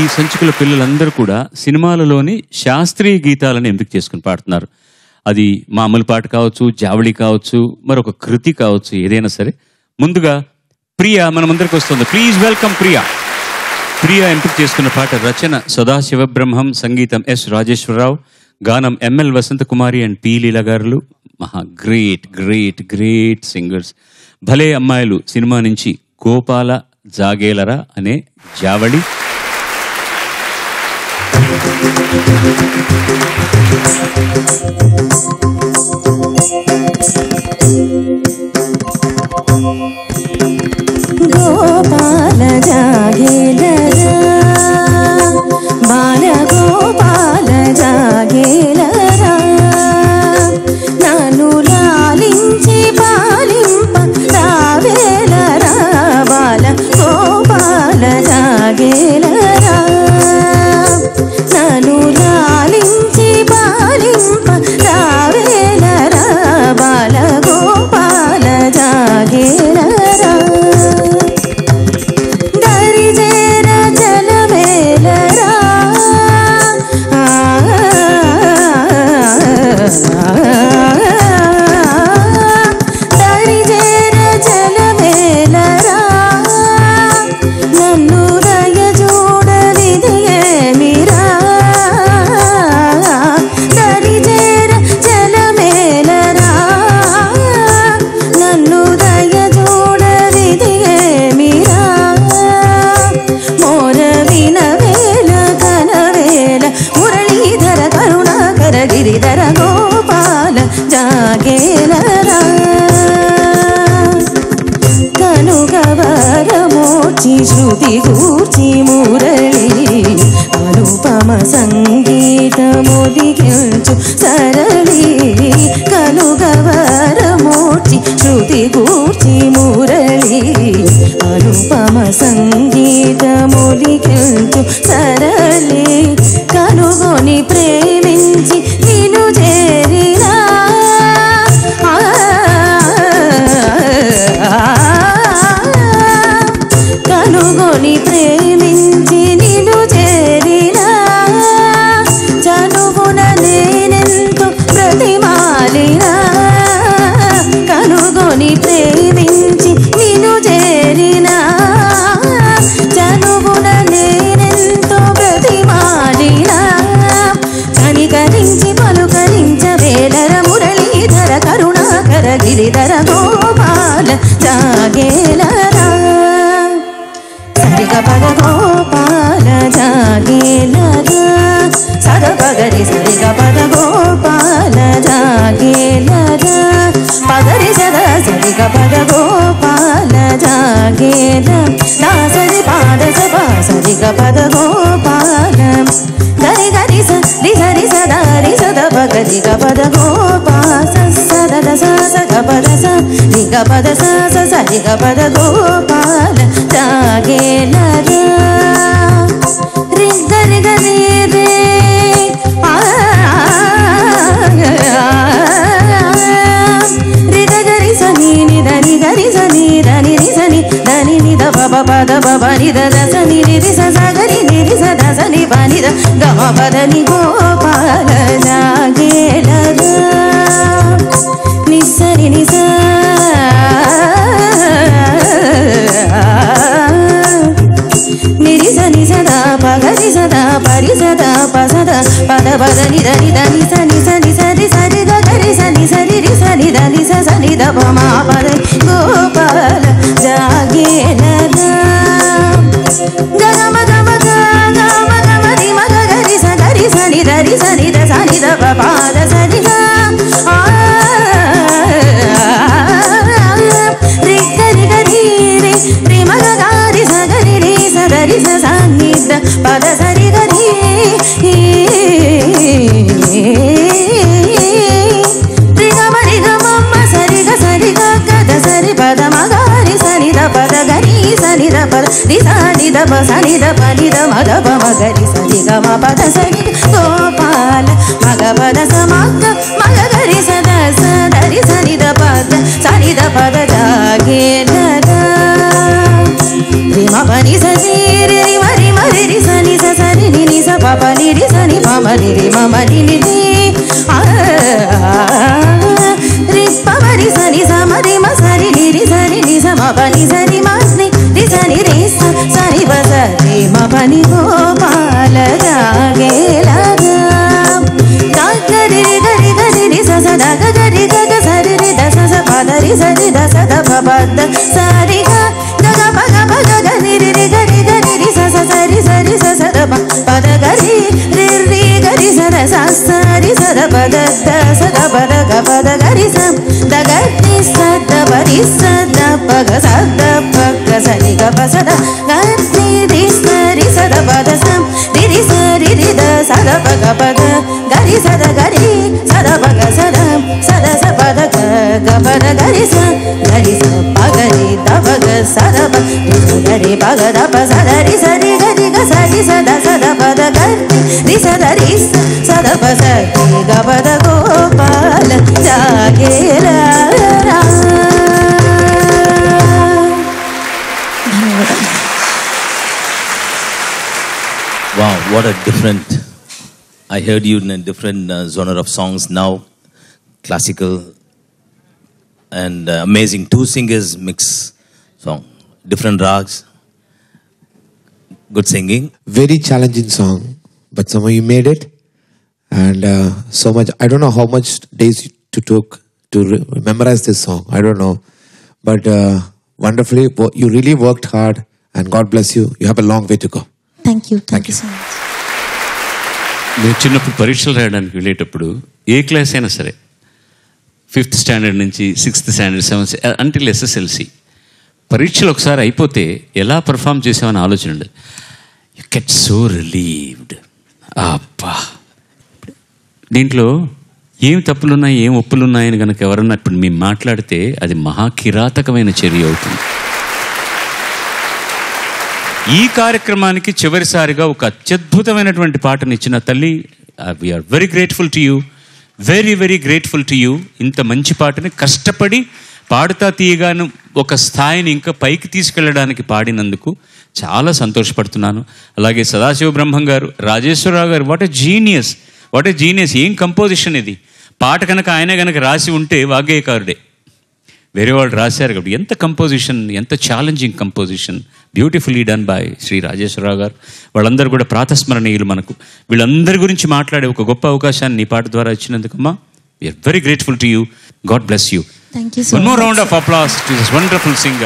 ఈ సంచికల పిల్లలందరూ కూడా సినిమాలలోని శాస్త్రీయ గీతాలను ఎంపిక చేసుకుని పాడుతున్నారు. అది మామూలు పాట కావచ్చు, జావళి కావచ్చు, మరొక కృతి కావచ్చు, ఏదైనా సరే. ముందుగా ప్రియా మన ముందరికి వస్తుంది. Please welcome Priya. ప్రియా ఎంపిక చేసుకున్న పాట రచన సదాశివబ్రహ్మం, సంగీతం ఎస్ రాజేశ్వరరావు, గానం ఎంఎల్ వసంతకుమారి అండ్ పి లీలా గారులు. మహా గ్రేట్ గ్రేట్ గ్రేట్ సింగర్స్. భలే అమ్మాయిలు సినిమా నుంచి గోపాల జాగేలరా అనే జావళి. గోపాల జాగేలరా బాల గోపాల జాగేలరా నన్ను లాలించి పాలింప రావేలరా బాల గోపాల జాగేలరా నన్ను లాలించి పాలింప రావేలరా బాల గోపాల జాగేలరా దరిజేర జలమేలరా దరిజేర జలమేలరా నన్ను దయ చూడనిది ఏమిరా దరిజేర జలమేలరా నన్ను దయ చూడనిది ఏమిరా మోర వినవేల కనవేల మురళీధర కరుణాకర గిరిధర గోపాల జాగేలరా కనుగవరమోచి శృతి గూర్చి మురళి అనుపమ సంగీతమొదిగించు సరళి కనుగవరమోచి శృతి గూర్చి మురళి అనుపమ సంగీతమొదిగించు సరళి కనుగొని ప్రేమించి నిన్ను చేరినా కనుగొని ప్రేమించి నిన్ను చేరినా చనువున నేనెంతో ప్రతిమాలినా కనుగొని ప్రేమించి నిన్ను చేరినా చనువున నేనెంతో ప్రతిమాలినా కనికరించి పలుకరించవేలర మురళీధర కరుణాకర గిరిధర గోపాల జాగేలరా సరిగ పద గోపాల జాగేలరా సద పగరి సరిగ పద గోపాల జాగేలరా పగరి సద సరిగ పద గోపాల జాగేల దాసరి పాద సభ సరిగ పద గోపాల గరి గరి సరి సరి సదారి సద పగరి గ పద గోపాల సద స గ పద స రి గ పద స సరి గ పద గోపాల జాగేలరా రి గరి గరి రే రి గరి సని ని దని గరి సని దని రి సని దని ని ద ప పద ప ని ద ద సని రి రి స స గరి ని రి స ద సని ప ని ద గ మ పద ని గోపాల జాగేలరా ని సరి ని స నిరి సని సదా పగరి సదా పరి సదా పసద పద పద ని దని దని సని సని సరి సరి గ గరి సని సరి రి సని దని స సని ద ప మా పద గోపాల జాగేలరా గమ గమ గమ గమ రి మ గ గరి స గరి సని దని సని ద సని ద ప పాద సని ద రి గరి గరి రి రి మ గ గరి స గరి రి స గరి స సని ద పద సరి గరి రి గ మ మ సరి గ సరి గ గ ద సరి పద మ గరి సని ద పద గరి సని ద పద రి సని ద ప సని ద ప ని ద మ ద ప మ గరి సని గ మ పద సని గోపాల మగ పద స మ గ మ గ గరి స ద స ద రి సని ద పద సని ద పద జాగేలరా రి మ ప ని స రి రి మ రి మ రి రి సని స మమ రి మమ ని ని ని రి పమరి సని సమరి మ సరి ని రి సరి ని సమ పని సరి మ ని రి సని రి సని బస రి మ పని గోపాల జాగేలగా గరి గరి గరి రి స స ద గరి గ గ సరి రి ద స స ప ద రి సరి ద స ద ప ప ద సరి గ గ గ ప గ ప గ గ ని రి రి గరి గరి రి స స సరి సరి స స ద ప ప ద గరి రి రి గరి స ద స సరి స ద ప ద ద స ద ప ద గ ప ద గరి స ద గ రి స ద ప రి స ద ప గ స ద ప గ స రి గ ప స ద గ రి రి స రి స ద ప ద స రి రి స రి రి ద స ద ప గ ప ద గరి స ద గరి స ద ప గ స ద స ద స ప ద గ గ ప ద గరి స ప గరి ద ప గ స ద ప రి స గరి ప గ ద ప స ద రి స రి గరి గ స రి స ద స ద ప ద గ రి స ద రి స ద ప స రి గ ప ద గోపాల జాగేరా. Wow, what a different, I heard you in a different genre of songs now, classical and amazing. Two singers mix song, different rags, good singing. Very challenging song, but somehow you made it. And so much, I don't know how much days you took to memorize this song. I don't know. But wonderfully, you really worked hard and God bless you. You have a long way to go. Thank you so much. నేను చిన్నప్పుడు పరీక్షలు రాయడానికి వెళ్ళేటప్పుడు ఏ class అయినా సరే 5th standard నుంచి 6th standard 7th until SSLC పరీక్షలు ఒకసారి అయిపోతే ఎలా పర్ఫామ్ చేసామని ఆలోచన ఉండదు. You get so relieved. అబ్బా, దీంట్లో ఏం తప్పులున్నాయి ఏం ఒప్పులున్నాయని కనుక ఎవరన్నా ఇప్పుడు మేము మాట్లాడితే అది మహాకిరాతకమైన చర్య అవుతుంది. ఈ కార్యక్రమానికి చివరిసారిగా ఒక అత్యద్భుతమైనటువంటి పాటనిచ్చిన తల్లి, we are very grateful to you, very very grateful to you. ఇంత మంచి పాటని కష్టపడి పాడుతా తీయగాను ఒక స్థాయిని ఇంకా పైకి తీసుకెళ్ళడానికి పాడినందుకు చాలా సంతోషపడుతున్నాను. అలాగే సదాశివ బ్రహ్మం గారు, రాజేశ్వరరావు గారు, what a genius, what a genius. ఏం కంపోజిషన్ ఇది. పాట కనుక ఆయనే కనుక రాసి ఉంటే వాగ్గేయకారుడే, వేరే వాళ్ళు రాశారు కాబట్టి ఎంత కంపోజిషన్, ఎంత challenging composition, beautifully done by Shri Rajeswara Rao గారు. వాళ్ళందరూ కూడా ప్రాతస్మరణీయులు మనకు. వీళ్ళందరి గురించి మాట్లాడే ఒక గొప్ప అవకాశాన్ని నీ పాట ద్వారా ఇచ్చినందుకమ్మా, we are very grateful to you. God bless you. Thank you so much. One more round of applause to this wonderful singer.